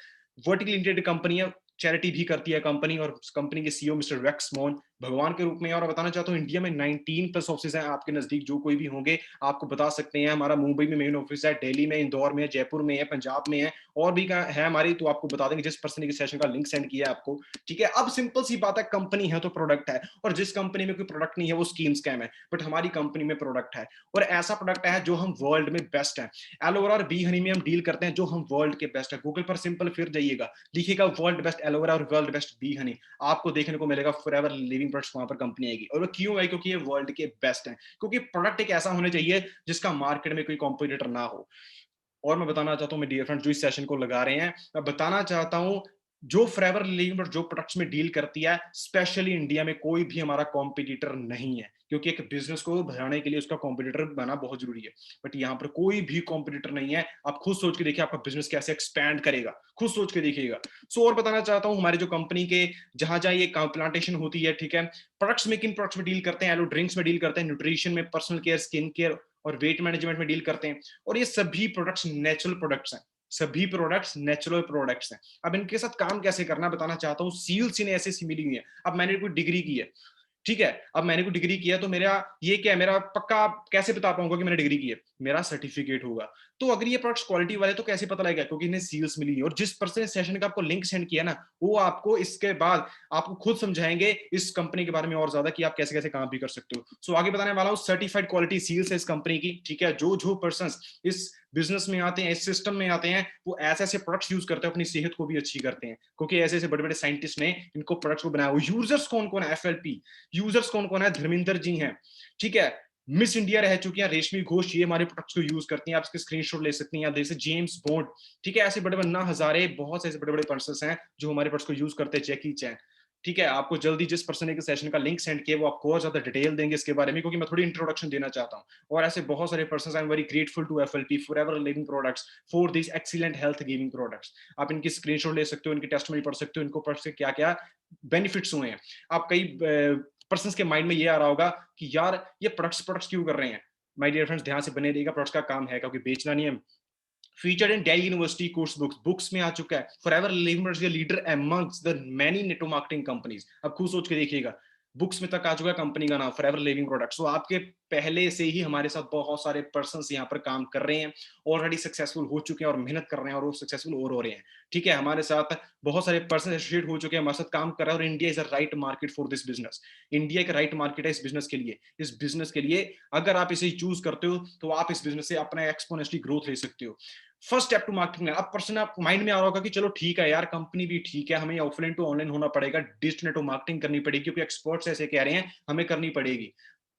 वर्टिकली इंटीग्रेटेड कंपनी है, चैरिटी भी करती है कंपनी, और कंपनी के सीईओ मिस्टर रेक्स मोन भगवान के रूप में। और बताना चाहता हूँ इंडिया में 19 प्लस ऑफिस हैं, आपके नजदीक जो कोई भी होंगे आपको बता सकते हैं। हमारा मुंबई में मेन ऑफिस है, दिल्ली में, इंदौर में, जयपुर में है, पंजाब में है, और भी है हमारी, तो आपको बता देंगे जिस पर्सन ने सेशन का लिंक सेंड किया है आपको। ठीक है, अब सिंपल सी बात है, कंपनी है तो प्रोडक्ट है, और जिस कंपनी में कोई प्रोडक्ट नहीं है वो स्कीम स्कैम है। बट हमारी कंपनी में प्रोडक्ट है, और ऐसा प्रोडक्ट है जो हम वर्ल्ड में बेस्ट है। एलोवेरा और बी हनी में हम डील करते हैं जो हम वर्ल्ड के बेस्ट है। गूगल पर सिंपल फिर जाइएगा, लिखिएगा वर्ल्ड बेस्ट एलोवेरा और वर्ल्ड बेस्ट बी हनी, आपको देखने को मिलेगा फॉरएवर लिविंग लीडिंग प्रोडक्ट्स वहां पर कंपनी आएगी। और वो क्यों है? क्योंकि ये वर्ल्ड के बेस्ट हैं, क्योंकि प्रोडक्ट एक ऐसा होना चाहिए जिसका मार्केट में कोई कॉम्पिटिटर ना हो। और मैं बताना चाहता हूँ मेरे डियर फ्रेंड्स जो इस सेशन को लगा रहे हैं, मैं बताना चाहता हूँ जो फॉरएवर लिविंग जो प्रोडक्ट्स में डील करती है, स्पेशली इंडिया में कोई भी हमारा कॉम्पिटिटर नहीं है, क्योंकि एक बिजनेस को बढ़ाने के लिए उसका कॉम्पिटिटर बना बहुत जरूरी है। बट यहाँ पर कोई भी कॉम्पिटिटर नहीं है। आप खुद सोच के देखिए आपका बिजनेस कैसे एक्सपैंड करेगा, खुद सोच के देखिएगा। सो और बताना चाहता हूँ हमारे जो कंपनी के जहां जहां ये प्लांटेशन होती है, ठीक है, प्रोडक्ट्स में किन प्रोडक्ट्स में डील करते हैं? एलो ड्रिंक्स में डील करते हैं, न्यूट्रिशन में, पर्सनल केयर, स्किन केयर और वेट मैनेजमेंट में डील करते हैं। और ये सभी प्रोडक्ट्स नेचुरल प्रोडक्ट्स हैं, सभी प्रोडक्ट्स नेचुरल प्रोडक्ट्स हैं। अब इनके साथ काम कैसे करना बताना चाहता हूँ। सील्स इन्हें ऐसे मिली हुई है। अब मैंने कोई डिग्री की है, ठीक है, अब मैंने कोई डिग्री किया तो मेरा ये क्या है, मेरा पक्का कैसे बता पाऊंगा कि मैंने डिग्री की है? मेरा सर्टिफिकेट होगा। तो अगर ये प्रोडक्ट्स क्वालिटी वाले तो कैसे पता लगेगा? क्योंकि इन्हें सील्स मिली है। और जिस पर्सन ने सेशन का आपको लिंक सेंड किया ना, वो आपको इसके बाद आपको खुद समझाएंगे इस कंपनी के बारे में और ज्यादा कि आप कैसे कैसे काम भी कर सकते हो। सो आगे बताने वाला हूँ सर्टिफाइड क्वालिटी सील्स है इस कंपनी की, ठीक है। जो जो पर्सन इस बिजनेस में आते हैं, इस सिस्टम में आते हैं, वो ऐसे ऐसे प्रोडक्ट्स यूज करते हैं, अपनी सेहत को भी अच्छी करते हैं, क्योंकि ऐसे ऐसे बड़े बड़े साइंटिस्ट ने इनको प्रोडक्ट्स को बनाया। वो यूजर्स कौन कौन है? एफएलपी यूजर्स कौन कौन है? धर्मेंद्र जी हैं, ठीक है। मिस इंडिया रह चुकी है रेशमी घोष, ये हमारे प्रोडक्ट्स को यूज करती हैं। आप इसके स्क्रीनशॉट ले सकती हैं। आप जैसे जेम्स बॉन्ड, ठीक है, ऐसे बड़े बड़े ना हजारे बहुत से ऐसे बड़े बड़े पर्सन हैं जो हमारे प्रोडक्ट्स को यूज करते हैं। जैकी चैन, ठीक है। आपको जल्दी जिस पर्सन ने के सेशन का लिंक सेंड किया वो आपको और ज्यादा डिटेल देंगे इसके बारे में, क्योंकि मैं थोड़ी इंट्रोडक्शन देना चाहता हूँ। और ऐसे बहुत सारे person, I am very grateful to FLP forever living products for this excellent health giving products. आप इनकी स्क्रीनशॉट ले सकते हो, इनकी टेस्टमनी पढ़ सकते हो, इनको पढ़ के क्या क्या बेनिफिट्स हुए हैं। आप कई पर्सन के माइंड में ये आ रहा होगा कि यार ये प्रोडक्ट्स प्रोडक्ट्स क्यों कर रहे हैं? माय डियर फ्रेंड्स ध्यान से बने रहिएगा, प्रोडक्ट्स का काम है क्योंकि बेचना नहीं है। Featured in Delhi university course books में आ चुका है। Forever living is leader amongst the many network marketing companies. अब खुद सोच के देखिएगा, बुक्स में तक आ चुका है कंपनी का नाम फॉरएवर लिविंग प्रोडक्ट्स। तो आपके पहले से ही हमारे साथ बहुत सारे पर्सन्स यहाँ पर काम कर रहे हैं, ऑलरेडी सक्सेसफुल हो चुके हैं और मेहनत कर रहे हैं और वो सक्सेसफुल और हो रहे हैं, ठीक है। हमारे साथ बहुत सारे पर्सन एसोसिएट हो चुके हैं, हमारे साथ काम कर रहे हैं। और India is a right market for this business. India एक राइट मार्केट है इस बिजनेस के लिए। इस बिजनेस के लिए अगर आप इसे चूज करते हो तो आप इस बिजनेस से अपना एक्सपोनेंशियली ग्रोथ ले सकते हो। First step to marketing. अब पर्सन आप माइंड में आ रहा होगा कि चलो ठीक है यार, कंपनी भी ठीक है, हमें ऑफलाइन टू ऑनलाइन होना पड़ेगा, डिजिटल नेटवर्क मार्केटिंग करनी पड़ेगी क्योंकि एक्सपर्ट्स ऐसे कह रहे हैं हमें करनी पड़ेगी।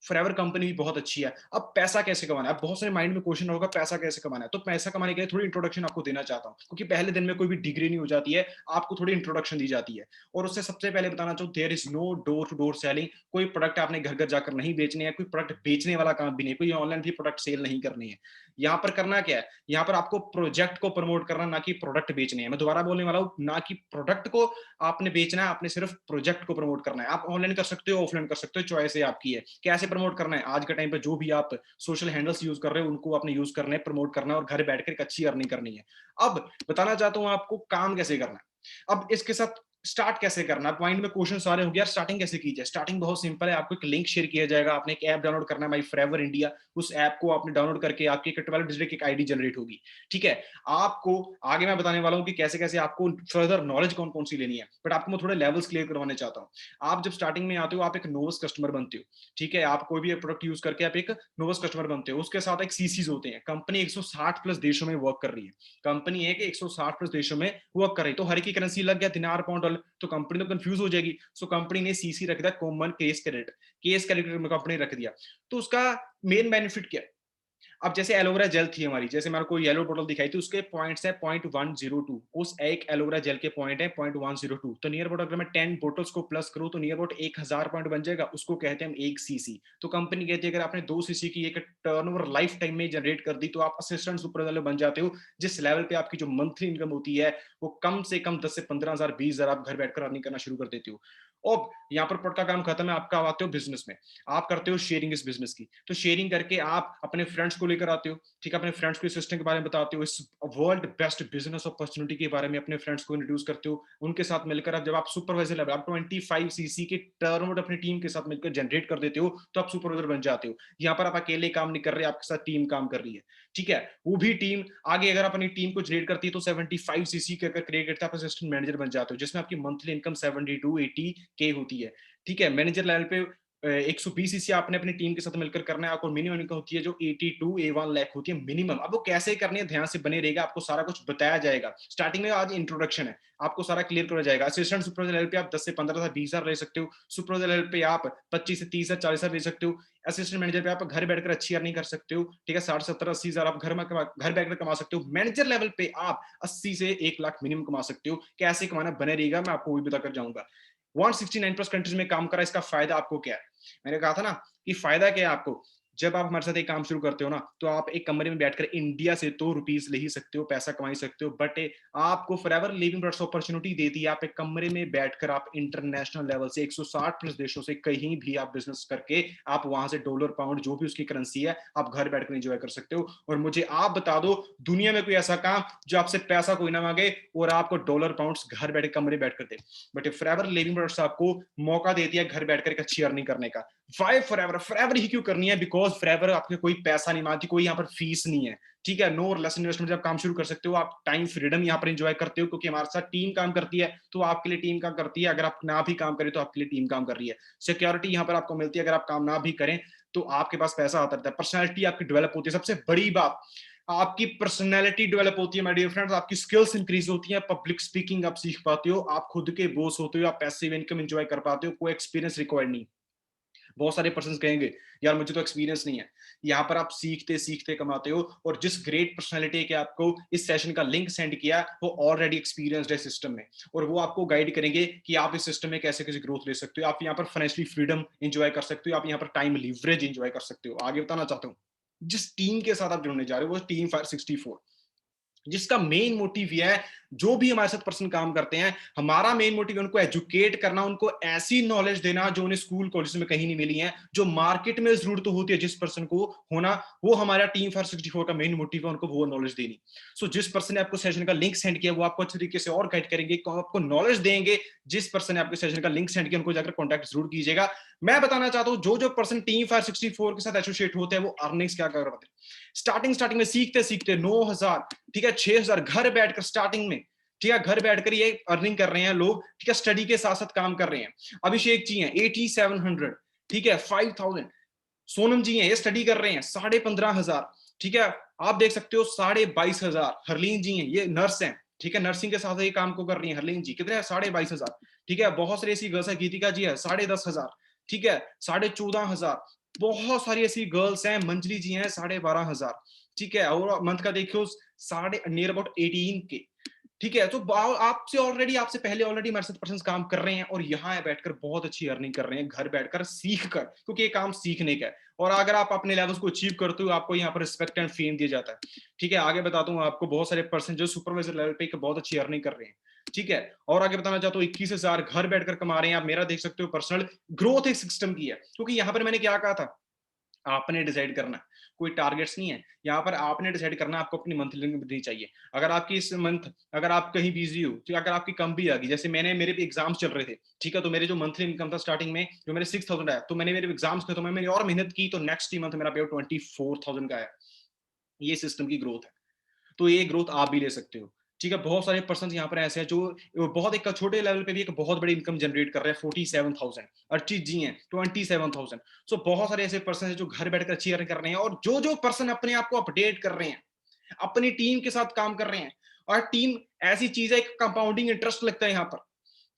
फॉरएवर कंपनी भी बहुत अच्छी है। अब पैसा कैसे कमाना है? अब बहुत सारे माइंड में क्वेश्चन होगा पैसा कैसे कमाना है। तो पैसा कमाने के लिए थोड़ी इंट्रोडक्शन आपको देना चाहता हूँ, क्योंकि पहले दिन में कोई भी डिग्री नहीं हो जाती है, आपको थोड़ी इंट्रोडक्शन दी जाती है। और उससे सबसे पहले बताना चाहूँ there is no door to door selling. कोई प्रोडक्ट आपने घर घर जाकर नहीं बेचने हैं, कोई प्रोडक्ट बेचने वाला काम भी नहीं, कोई ऑनलाइन भी प्रोडक्ट सेल नहीं करनी है। यहाँ पर करना क्या है? यहाँ पर आपको प्रोजेक्ट को प्रमोट करना, ना कि प्रोडक्ट बेचने हैं। मैं दोबारा बोलने वाला हूँ, ना कि प्रोडक्ट को आपने बेचना है, आपने सिर्फ प्रोजेक्ट को प्रमोट करना है। आप ऑनलाइन कर सकते हो, ऑफलाइन कर सकते हो, चॉइस है आपकी है कैसे प्रमोट करना है। आज के टाइम पे जो भी आप सोशल हैंडल्स यूज कर रहे हो उनको आपने यूज करना है, प्रमोट करना है और घर बैठकर एक अच्छी अर्निंग करनी है। अब बताना चाहता हूँ आपको काम कैसे करना है। अब इसके साथ स्टार्ट कैसे करना? माइंड में क्वेश्चन सारे हो गया, स्टार्टिंग कैसे की जाए? स्टार्टिंग बहुत सिंपल है। आपको एक लिंक शेयर किया जाएगा, आपने एक ऐप डाउनलोड करना है, माई फॉरएवर इंडिया। उस ऐप को आपने डाउनलोड करके आपकी 12 डिजिट की एक आईडी जनरेट होगी, ठीक है। आपको आगे मैं बताने वाला हूँ कि कैसे कैसे आपको फर्दर नॉलेज कौन कौन सी लेनी है, बट आपको मैं थोड़े लेवल्स क्लियर करवाने चाहता हूँ। आप जब स्टार्टिंग में आते हो आप एक नोवस कस्टमर बनते हो, ठीक है। आप कोई भी प्रोडक्ट यूज करके आप एक नोवस कस्टमर बनते हो। उसके साथ एक सीसीज होते हैं। कंपनी 160 प्लस देशों में वर्क कर रही है। कंपनी है कि 160 प्लस देशों में वर्क कर रही है। तो हर की करेंसी लग गया दिनार, पाउंड, डॉलर, तो कंपनी तो कंफ्यूज हो जाएगी। सो कंपनी ने सीसी रख दिया, common case credit. Case credit में कंपनी रख दिया। तो उसका मेन बेनिफिट क्या है? अब जैसे एलोवेरा जेल थी हमारी, जैसे मेरे को येलो बोतल दिखाई थी, उसके पॉइंट्स है 0.102। उस एक एलोवेरा जेल के पॉइंट है 0.102। तो नियर अबाउट अगर मैं 10 बोतल्स को प्लस करूं तो नियर अबाउट 1000 पॉइंट बन जाएगा। उसको कहते हैं हम 1 सीसी। तो कंपनी कहती है अगर आपने 2 सीसी की एक टर्नओवर लाइफ टाइम में जनरेट कर दी तो आप असिस्टेंट सुपरवाइजर बन जाते हो, जिस लेवल पे आपकी जो मंथली इनकम होती है वो कम से कम 10 से 15,000 20,000 आप घर बैठकर अर्निंग करना शुरू कर देते हो। अब यहाँ पर पट का काम खत्म है, आपका आते हो बिजनेस में। आप करते हो शेयरिंग इस बिजनेस की। तो शेयरिंग करके आप अपने फ्रेंड्स को लेकर आते हो, ठीक है। अपने फ्रेंड्स को इस सिस्टम के बारे में बताते हो, इस वर्ल्ड बेस्ट बिजनेस अपॉर्चुनिटी के बारे में अपने फ्रेंड्स को इंट्रोड्यूस करते हो। उनके साथ मिलकर आप जब आप सुपरवाइजर लेवल, आप 25 सीसी के टर्नओवर अपनी टीम के साथ मिलकर जनरेट कर देते हो तो आप सुपरवाइजर बन जाते हो। यहाँ पर आप अकेले काम नहीं कर रहे, आपके साथ टीम काम कर रही है, ठीक है। वो भी टीम आगे अगर अपनी टीम को जनरेट करती है तो 75 सीसी के अगर क्रिएट करते हैं, आप असिस्टेंट मैनेजर बन जाते हो, जिसमें आपकी मंथली इनकम 70 to 80 के होती है, ठीक है। मैनेजर लेवल पे 120 सीसी आपने अपनी टीम के साथ मिलकर करना है, आपको मिनिमम इनकम होती है जो 82 A1 लाख होती है मिनिमम। अब वो कैसे करनी है, ध्यान से बने रहेगा, आपको सारा कुछ बताया जाएगा। स्टार्टिंग में आज इंट्रोडक्शन है, आपको सारा क्लियर कराया जाएगा। असिस्टेंट सुपरवाइजर लेवल पे आप 10 से 15 से 20 हजार ले सकते हो, सुपरवाइजर लेवल पे आप 25 से 30 हजार 40 हजार ले सकते हो, असिस्टेंट मैनेजर पे आप घर बैठकर अच्छी अर्निंग कर सकते हो, ठीक है, 60 70 80 हजार आप घर बैठकर कमा सकते हो। मैनेजर लेवल पे आप 80 से 1 लाख मिनिमम कमा सकते हो। कैसे कमाना, बने रहेगा, मैं आपको वो भी बताकर जाऊंगा। 169 प्लस कंट्रीज में काम करा, इसका फायदा आपको क्या है? मैंने कहा था ना कि फायदा क्या है आपको, जब आप हमारे साथ एक काम शुरू करते हो ना, तो आप एक कमरे में बैठकर इंडिया से तो रुपीज ले ही सकते हो, पैसा कमा ही सकते हो, बट आपको फॉरएवर लिविंग प्रोडक्ट्स अपॉर्चुनिटी देती है। आप एक कमरे में बैठकर आप इंटरनेशनल लेवल से 160 प्लस देशों से कहीं भी आप बिजनेस करके आप वहां से डॉलर पाउंड जो भी उसकी करेंसी है आप घर बैठकर एंजॉय कर सकते हो। और मुझे आप बता दो, दुनिया में कोई ऐसा काम जो आपसे पैसा कोई ना मांगे और आपको डॉलर पाउंड्स घर बैठे कमरे बैठकर दे, बट फॉरएवर लिविंग प्रोडक्ट्स आपको मौका देती है घर बैठकर एक अच्छी अर्निंग करने का। वाई फॉरएवर, फॉरएवर ही क्यों करनी है? बिकॉज फॉरएवर आपके कोई पैसा नहीं मांगती, कोई यहाँ पर फीस नहीं है, ठीक है, नो लेस इन्वेस्टमेंट। जब काम शुरू कर सकते हो, आप टाइम फ्रीडम यहाँ पर एंजॉय करते हो, क्योंकि हमारे साथ टीम काम करती है, तो आपके लिए टीम काम करती है। अगर आप ना भी काम करें तो आपके लिए टीम काम कर रही है। सिक्योरिटी यहाँ पर आपको मिलती है, अगर आप काम ना भी करें तो आपके पास पैसा आता रहता है। पर्सनैलिटी आपकी डेवलप होती है, सबसे बड़ी बात आपकी पर्सनैलिटी डेवलप होती है माय डियर फ्रेंड्स। आपकी स्किल्स इंक्रीज होती है, पब्लिक स्पीकिंग आप सीख पाते हो, आप खुद के बॉस होते हो, आप पैसिव इनकम एंजॉय कर पाते हो, कोई एक्सपीरियंस रिक्वायर्ड नहीं। बहुत सारे पर्सन कहेंगे यार मुझे तो एक्सपीरियंस नहीं है, यहाँ पर आप सीखते सीखते कमाते हो। और जिस ग्रेट पर्सनालिटी के आपको इस सेशन का लिंक सेंड किया, वो ऑलरेडी एक्सपीरियंस्ड है सिस्टम में, और वो आपको गाइड करेंगे कि आप इस सिस्टम में कैसे कैसे ग्रोथ ले सकते हो, आप यहाँ पर फाइनेंशियली फ्रीडम एंजॉय कर सकते हो, आप यहाँ पर टाइम लीवरेज एंजॉय कर सकते हो। आगे बताना चाहता हूँ, जिस टीम के साथ आप जुड़ने जा रहे हो वो टीम 564, जिसका मेन मोटिव यह है, जो भी हमारे साथ पर्सन काम करते हैं, हमारा मेन मोटिव है उनको एजुकेट करना, उनको ऐसी नॉलेज देना जो उन्हें स्कूल कॉलेज में कहीं नहीं मिली है, जो मार्केट में जरूरत होती है जिस पर्सन को होना, वो हमारा टीम 464 का मेन मोटिव है, उनको वो नॉलेज देनी। सो जिस पर्सन ने आपको सेशन का लिंक सेंड किया वो आपको अच्छे तरीके से और गाइड करेंगे, आपको नॉलेज देंगे। जिस पर्सन ने आपके सेशन का लिंक सेंड किया उनको जाकर कॉन्टैक्ट जरूर कीजिएगा। मैं बताना चाहता हूं, जो पर्सन टीम 564 के साथ एसोसिएट होते हैं वो अर्निंग्स क्या कर रहे हैं। स्टार्टिंग में सीखते सीखते 9,000, ठीक है, 6,000 घर बैठकर स्टार्टिंग में, ठीक है, घर बैठकर ये अर्निंग कर रहे हैं लोग, ठीक है, स्टडी के साथ साथ काम कर रहे हैं। अभिषेक जी हैं 8700, ठीक है, 5000। सोनम जी हैं, ये स्टडी कर रहे हैं 15,500, ठीक है, आप देख सकते हो 22,500। हरलीन जी हैं, ये नर्स हैं, ठीक है, नर्सिंग के साथ ये काम को कर रही है। हरलीन जी कितने है? 22,500, ठीक है। बहुत सारी ऐसी गर्ल्स है, गीतिका जी है 10,500, ठीक है, 14,500। बहुत सारी ऐसी गर्ल्स हैं, मंजली जी हैं 12,500, ठीक है, और मंथ का देखियो साढ़े नियर अबाउट 18 के, ठीक है। तो आपसे पहले ऑलरेडी हमारे साथ पर्सन काम कर रहे हैं और यहाँ बैठकर बहुत अच्छी अर्निंग कर रहे हैं घर बैठकर सीख कर, क्योंकि ये काम सीखने का है। और अगर आप अपने लेवल्स को अचीव करते हो आपको यहाँ पर रिस्पेक्ट एंड फेम दिया जाता है, ठीक है। आगे बताता हूँ आपको, बहुत सारे पर्सन जो सुपरवाइजर लेवल पे बहुत अच्छी अर्निंग कर रहे हैं, ठीक है। और आगे बताना चाहता हूँ 21,000 घर बैठकर कमा रहे हैं। आप मेरा देख सकते हो पर्सनल ग्रोथ एक सिस्टम की है, क्योंकि यहाँ पर मैंने क्या कहा था, आपने डिसाइड करना, कोई टारगेट्स नहीं है यहाँ पर, आपने डिसाइड करना आपको अपनी मंथली इनकम कितनी चाहिए। अगर आपकी इस मंथ, अगर आप कहीं बिजी हो, तो अगर आपकी कम भी आ गई, जैसे मेरे भी एग्जाम्स चल रहे थे, ठीक है, तो मेरे जो मंथली इनकम था स्टार्टिंग में जो मेरे 6,000 आया, तो मैंने मेरे एग्जाम्स खत्म हुए, मैंने और मेहनत की, तो नेक्स्ट मंथ मेरा पे 24,000 का आया। ये सिस्टम की ग्रोथ है, तो ये ग्रोथ आप भी ले सकते हो, ठीक है। बहुत सारे पर्सन यहाँ पर ऐसे हैं जो बहुत एक छोटे लेवल पे भी एक बहुत बड़ी इनकम जनरेट कर रहे हैं, 47,000। अर्चित जी हैं 27,000। सो बहुत सारे ऐसे पर्सन हैं जो घर बैठकर अच्छी अर्निंग कर रहे हैं। और जो पर्सन अपने आप को अपडेट कर रहे हैं, अपनी टीम के साथ काम कर रहे हैं, और टीम ऐसी चीज है, एक कंपाउंडिंग इंटरेस्ट लगता है यहाँ पर,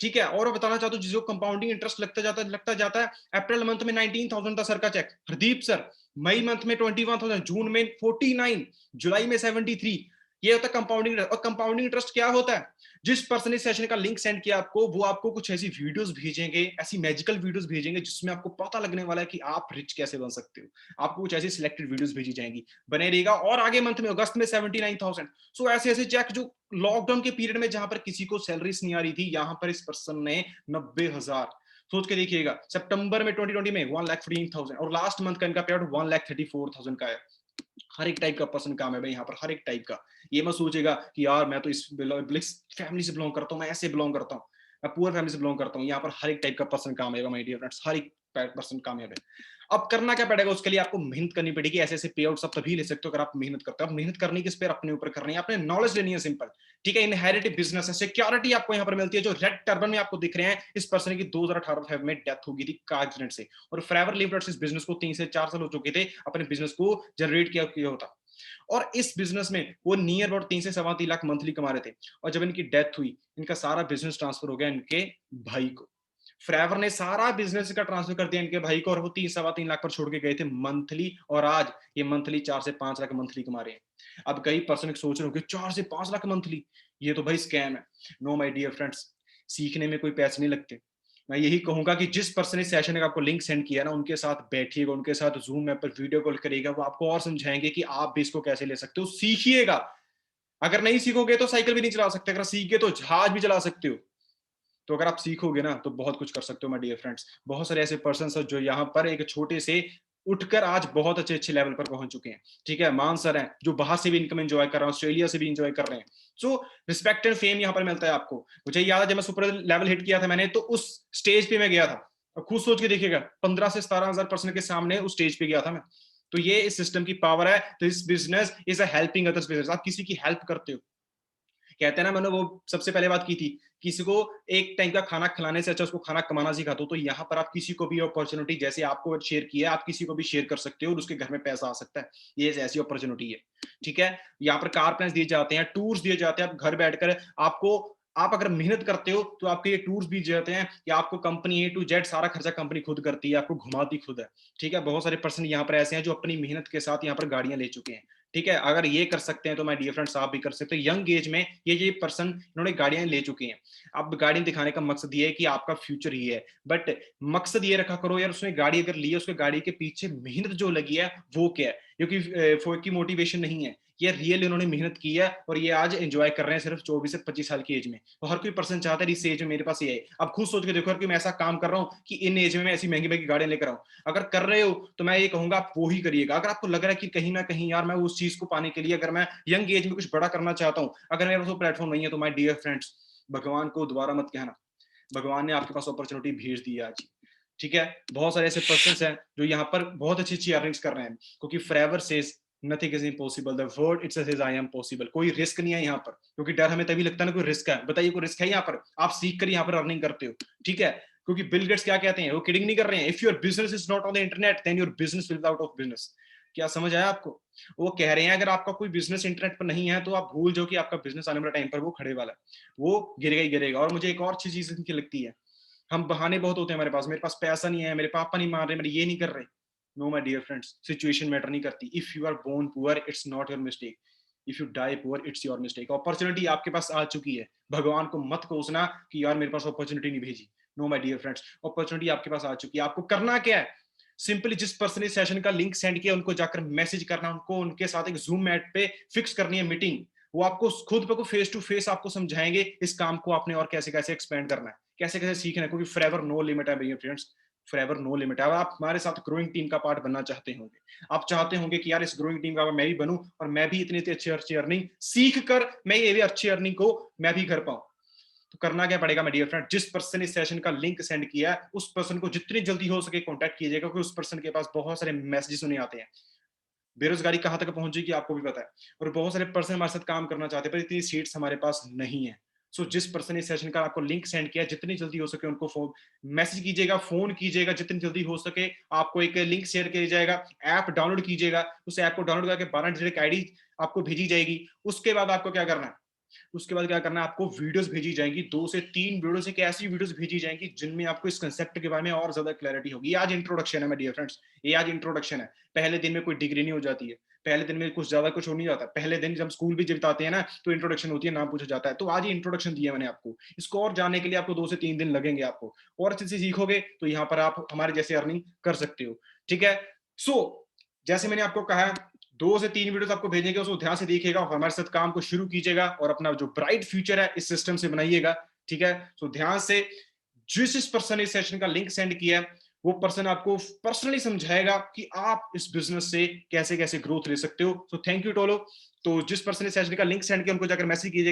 ठीक है। और बताना चाहता हूँ जो कंपाउंडिंग इंटरेस्ट लगता जाता है। अप्रैल मंथ में 19,000 था सर का चेक, हरदीप सर, मई मंथ में 21,000, जून में 49, जुलाई में 73। ये होता है कंपाउंडिंग इंटरेस्ट। और कंपाउंडिंग इंटरेस्ट क्या होता है, जिस पर्सन इस सेशन का लिंक सेंड किया आपको, वो आपको कुछ ऐसी वीडियोस भेजेंगे, ऐसी मैजिकल वीडियोस भेजेंगे जिसमें आपको पता लगने वाला है कि आप रिच कैसे बन सकते हो। आपको कुछ ऐसी सिलेक्टेड वीडियोस भेजी जाएंगी, बने रहेगा। और आगे मंथ में अगस्त में 79,000। सो ऐसे ऐसे चेक जो लॉकडाउन के पीरियड में जहां पर किसी को सैलरीज नहीं आ रही थी, यहां पर इस पर्सन ने 90,000। सोच के देखिएगा, सितंबर में 2020 में 1,15,000 और लास्ट मंथ का इनका पे आउट 1,34,000 का है। हर एक टाइप का पर्सन काम है भाई यहाँ पर, हर एक टाइप का। ये मत सोचेगा कि यार मैं तो इस फैमिली से बिलोंग करता हूँ, मैं ऐसे बिलोंग करता हूँ, मैं पुअर फैमिली से बिलोंग करता हूँ। यहाँ पर हर एक टाइप का पर्सन काम है माय डियर फ्रेंड्स, हर एक पर्सन कामयाब है। अब करना क्या पड़ेगा उसके लिए? आपको मेहनत करनी पड़ेगी। ऐसे-ऐसे पे आउट्स आप तभी ले सकते हो अगर आप मेहनत करते हो। अब मेहनत करनी किस पे? अपने ऊपर करनी है, अपने नॉलेज लेनी है सिंपल। ठीक है? इनहेरिटेड बिज़नेस है, सिक्योरिटी आपको यहाँ पर मिलती है। जो रेड टर्बन में आपको दिख रहे हैं, इस पर्सन की 2018 में डेथ हो गई थी कार एक्सीडेंट से, और फॉरएवर लिव्ड इस बिज़नेस को 3 से 4 साल हो चुके थे अपने बिज़नेस को जनरेट किया होता। और इस बिज़नेस में वो नियर अबाउट 3 से सवा 3 लाख मंथली कमा रहे थे, और जब इनकी डेथ हुई, इनका सारा बिज़नेस ट्रांसफर हो गया इनके भाई को। फॉरएवर ने सारा बिज़नेस का ट्रांसफर कर दिया इनके भाई को, और वो 3 सवा 3 लाख पर छोड़ के गए थे मंथली, और आज ये मंथली 4 से 5 लाख मंथली कमा रहे हैं। अब कई पर्सन सोच रहे होंगे 4 से 5 लाख मंथली, ये तो भाई स्कैम है। नो माय डियर फ्रेंड्स, सीखने में कोई पैसे नहीं लगते। मैं यही कहूँगा कि जिस पर्सन ने सेशन का आपको लिंक सेंड किया ना, उनके साथ बैठिएगा, उनके साथ ज़ूम ऐप पर वीडियो कॉल करिएगा, वो आपको और समझाएँगे कि आप भी इसको कैसे ले सकते हो, सीखिएगा। अगर नहीं सीखोगे तो साइकिल भी नहीं चला सकते, अगर सीख गए तो जहाज भी चला सकते हो। तो अगर आप सीखोगे ना तो बहुत कुछ कर सकते हो माय डियर फ्रेंड्स। बहुत सारे ऐसे पर्सन्स हैं जो यहाँ पर एक छोटे से उठकर आज बहुत अच्छे-अच्छे लेवल पर पहुँच चुके हैं। ठीक है? मान सर हैं जो बाहर से भी इनकम एन्जॉय कर रहे हैं, ऑस्ट्रेलिया से भी एन्जॉय कर रहे हैं। सो रिस्पेक्ट एंड फेम यहाँ पर मिलता है आपको। मुझे याद है जब मैं सुपर लेवल हिट किया था मैंने, तो उस स्टेज पे मैं गया था। अब खुद सोच के देखिएगा, 15 से 17,000 पर्सन के सामने उस स्टेज पे गया था मैं। तो ये इस सिस्टम की पावर है। तो इस business is a helping others business. आप किसी की हेल्प करते हो। कहते हैं ना, मैंने वो सबसे पहले बात की थी, किसी को एक टाइम का खाना खिलाने से अच्छा उसको खाना कमाना सिखा दो। तो यहाँ पर आप किसी को भी अपॉर्चुनिटी, जैसे आपको शेयर किया है, आप किसी को भी शेयर कर सकते हो और उसके घर में पैसा आ सकता है। ये ऐसी अपॉर्चुनिटी है। ठीक है? यहाँ पर कार प्लान्स दिए जाते हैं, टूर्स दिए जाते हैं। आप घर बैठकर आपको, आप अगर मेहनत करते हो तो आपके ये टूर्स भी दिए जाते हैं, या आपको कंपनी ए टू जेड सारा खर्चा कंपनी खुद करती है, आपको घुमाती खुद है। ठीक है? बहुत सारे पर्सन यहाँ पर ऐसे हैं जो अपनी मेहनत के साथ यहाँ पर गाड़ियां ले चुके हैं। ठीक है? अगर ये कर सकते हैं तो माय डियर फ्रेंड्स आप भी कर सकते हो। यंग एज में ये पर्सन इन्होंने गाड़ियां ले चुके हैं। अब गाड़ी दिखाने का मकसद ये है कि आपका फ्यूचर ये है, बट मकसद ये रखा करो यार, उसने गाड़ी अगर ली है, उसके गाड़ी के पीछे मेहनत जो लगी है वो क्या है, क्योंकि फोक की मोटिवेशन नहीं है, ये रियल इन्होंने मेहनत की है, और ये आज एंजॉय कर रहे हैं सिर्फ 24 से 25 साल की एज में। तो हर कोई पर्सन चाहता है इस एज में मेरे पास ये है। अब खुद सोच के देखो यार कि मैं ऐसा काम कर रहा हूँ कि इन एज में मैं ऐसी महंगी महंगी गाड़ियां लेकर आऊं। अगर कर रहे हो तो मैं ये कहूंगा आप वो ही करिएगा। अगर आपको लग रहा है कि कहीं ना कहीं यार मैं उस चीज को पाने के लिए, अगर मैं यंग एज में कुछ बड़ा करना चाहता हूँ, अगर मेरे पास वो प्लेटफॉर्म नहीं है, तो माय डियर फ्रेंड्स, भगवान को दोबारा मत कहना। भगवान ने आपके पास अपॉर्चुनिटी भेज दी है आज। ठीक है? बहुत सारे ऐसे पर्सन हैं जो यहाँ पर बहुत अच्छी अच्छी अर्निंग्स कर रहे हैं, क्योंकि forever says nothing is impossible, the word it says I am possible. कोई रिस्क नहीं है यहाँ पर, क्योंकि डर हमें तभी लगता है ना कोई रिस्क है। बताइए कोई रिस्क है यहाँ पर? आप सीख कर यहाँ पर अर्निंग करते हो। ठीक है? क्योंकि बिल गेट्स क्या कहते हैं, वो किडिंग नहीं कर रहे हैं, if your business is not on the internet then your business will be out of business. क्या समझ आया आपको? वो कह रहे हैं अगर आपका कोई बिजनेस इंटरनेट पर नहीं है तो आप भूल जाओ कि आपका बिजनेस आने वाले टाइम पर वो खड़े वाला है, वो गिरेगा ही गिरेगा। और मुझे एक और अच्छी चीज इनकी लगती है, हम बहाने बहुत होते हैं हमारे पास पैसा नहीं है, मेरे पापा नहीं मान रहे, मेरे ये नहीं कर रहे। No my dear friends, situation matter नहीं करती। If you are born poor it's not your mistake, if you die poor it's your mistake. Opportunity आपके पास आ चुकी है, भगवान को मत कोसना कि यार मेरे पास अपॉर्चुनिटी नहीं भेजी। No my dear friends, opportunity आपके पास आ चुकी है। आपको करना क्या है? सिंपली जिस पर्सन ने सेशन का लिंक सेंड किया उनको जाकर मैसेज करना, उनको उनके साथ एक जूम मैट पे फिक्स करनी है मीटिंग। वो आपको खुद पे को फेस टू फेस आपको समझाएंगे इस काम को आपने और कैसे कैसे एक्सपेंड करना है, कैसे कैसे सीखना है, क्योंकि फॉरएवर नो लिमिट है भैया फ्रेंड्स। फॉरएवर नो लिमिट है। अब आप हमारे साथ ग्रोइंग टीम का पार्ट बनना चाहते होंगे, आप चाहते होंगे कि यार इस ग्रोइंग टीम का मैं भी बनूं और मैं भी इतनी अच्छी अच्छी अर्निंग सीख कर मैं ये भी अच्छी अर्निंग को मैं भी कर पाऊं। तो करना क्या पड़ेगा माय डियर फ्रेंड? जिस पर्सन ने इस सेशन का लिंक सेंड किया है उस पर्सन को जितनी जल्दी हो सके कांटेक्ट कीजिएगा, क्योंकि उस पर्सन के पास बहुत सारे मैसेजेस उन्हें आते हैं। बेरोजगारी कहां तक पहुंचेगी आपको भी पता है, और बहुत सारे पर्सन हमारे साथ काम करना चाहते हैं पर इतनी सीट्स हमारे पास नहीं है। सो जिस पर्सन ने सेशन का आपको लिंक सेंड किया, जितनी जल्दी हो सके उनको फोन मैसेज कीजिएगा, फोन कीजिएगा, जितनी जल्दी हो सके आपको एक लिंक शेयर किया जाएगा, ऐप डाउनलोड कीजिएगा, उस ऐप को डाउनलोड करके 12 डिजिट आईडी आपको भेजी जाएगी। उसके बाद आपको क्या करना है? उसके बाद क्या करना है? आपको वीडियोस भेजी जाएंगी, 2 से 3 वीडियोस, एक ऐसी वीडियोस भेजी जाएंगी जिनमें आपको इस कांसेप्ट के बारे में और ज्यादा क्लैरिटी होगी। ये आज इंट्रोडक्शन है माय डियर फ्रेंड्स, ये आज इंट्रोडक्शन है। पहले दिन में कोई डिग्री नहीं हो जाती है, पहले दिन में कुछ ज्यादा कुछ हो नहीं जाता। पहले दिन जब स्कूल भी जिताते हैं ना तो इंट्रोडक्शन होती है, नाम पूछा जाता है। तो आज ये इंट्रोडक्शन दिया मैंने आपको, इसको और जानने के लिए आपको 2 से 3 दिन लगेंगे। आपको और अच्छे से सीखोगे तो यहाँ पर आप हमारे जैसे अर्निंग कर सकते हो। ठीक है? सो जैसे मैंने आपको कहा, 2 से 3 वीडियोस आपको भेजेंगे, उसको ध्यान से देखिएगा और हमारे साथ काम को शुरू कीजिएगा और अपना जो ब्राइट फ्यूचर है इस सिस्टम से बनाइएगा। ठीक है? तो ध्यान से, जिस पर्सन ने सेशन का लिंक सेंड किया है वो पर्सन आपको पर्सनली समझाएगा कि आप इस बिजनेस से कैसे कैसे ग्रोथ ले सकते हो। So thank you Tolo. तो जिस पर्सन ने सेशन का लिंक सेंड किया उनको जाकर मैसेज कीजिए।